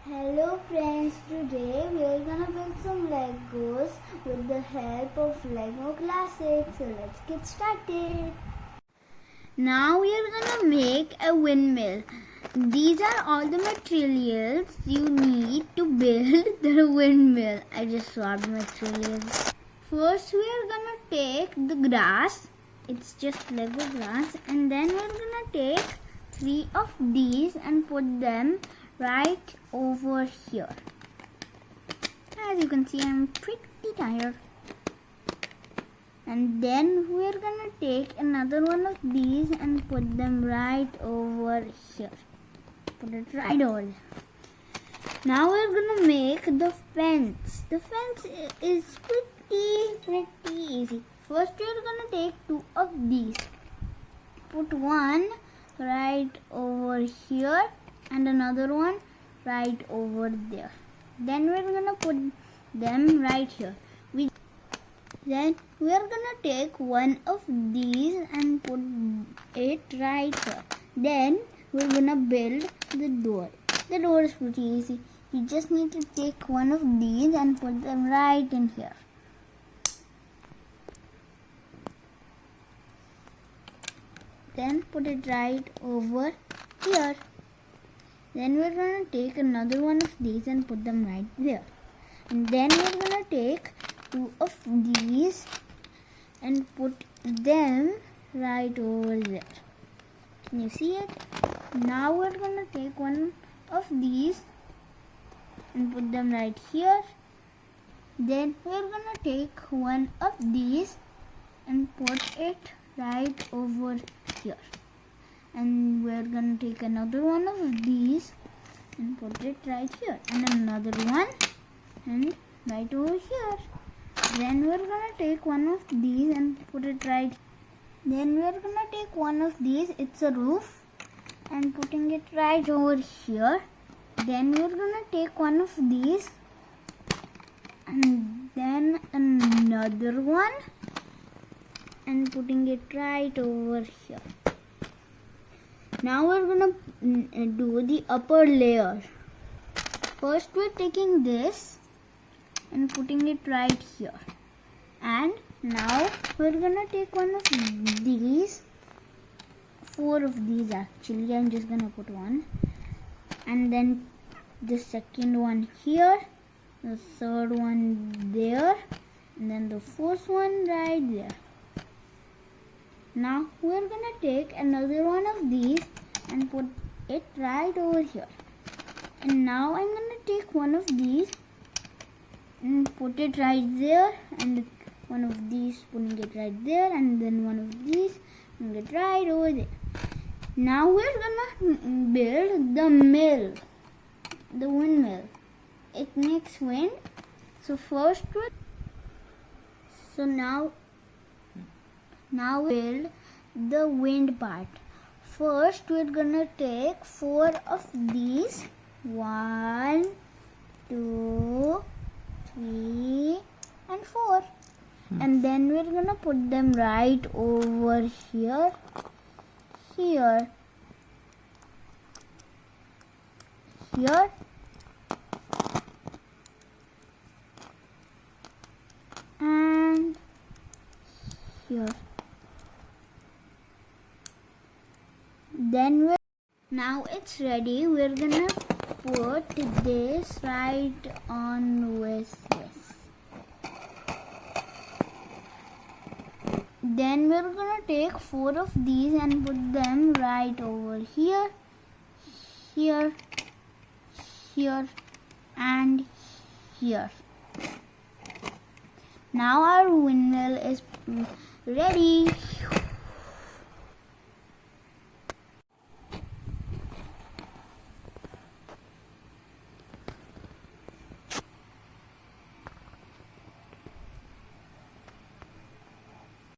Hello friends, today we are gonna build some Legos with the help of Lego Classics. So let's get started. Now we are gonna make a windmill. These are all the materials you need to build the windmill. I just swapped materials. First we are gonna take the grass. It's just Lego grass, and then we're gonna take 3 of these and put them right over here. As you can see, I'm pretty tired. And then we're gonna take another one of these and put them right over here. Put it right over there. Now we're gonna make the fence. The fence is pretty easy. First we're gonna take 2 of these. Put one right over here and another one right over there. Then we're gonna put them right here. Then we're gonna take one of these and put it right here. Then we're gonna build the door. The door is pretty easy. You just need to take one of these and put them right in here. Then put it right over here. Then we're going to take another one of these and put them right there. And then we're going to take 2 of these and put them right over there. Can you see it? Now we're going to take one of these and put them right here. Then we're going to take one of these and put it right over here. And we're gonna take another one of these and put it right here, and another one and right over here. Then we're gonna take one of these and put it right. Then we're gonna take one of these, it's a roof, and putting it right over here. Then we're gonna take one of these and then another one and putting it right over here. Now we're gonna do the upper layer. First we're taking this and putting it right here. And now we're gonna take one of these, 4 of these actually, I'm just gonna put one. And then the second one here, the third one there, and then the fourth one right there. Now we're gonna take another one of these and put it right over here. And now I'm gonna take one of these and put it right there, and one of these putting it right there, and then one of these putting it right over there. Now we're gonna build the mill, the windmill. It makes wind. So first now we build the wind part. First we're gonna take 4 of these. 1, 2, 3 and 4. And then we're gonna put them right over here, here, here, and here. Then now it's ready. We're gonna put this right on with this. Then we're gonna take 4 of these and put them right over here, here, here, and here. Now our windmill is ready.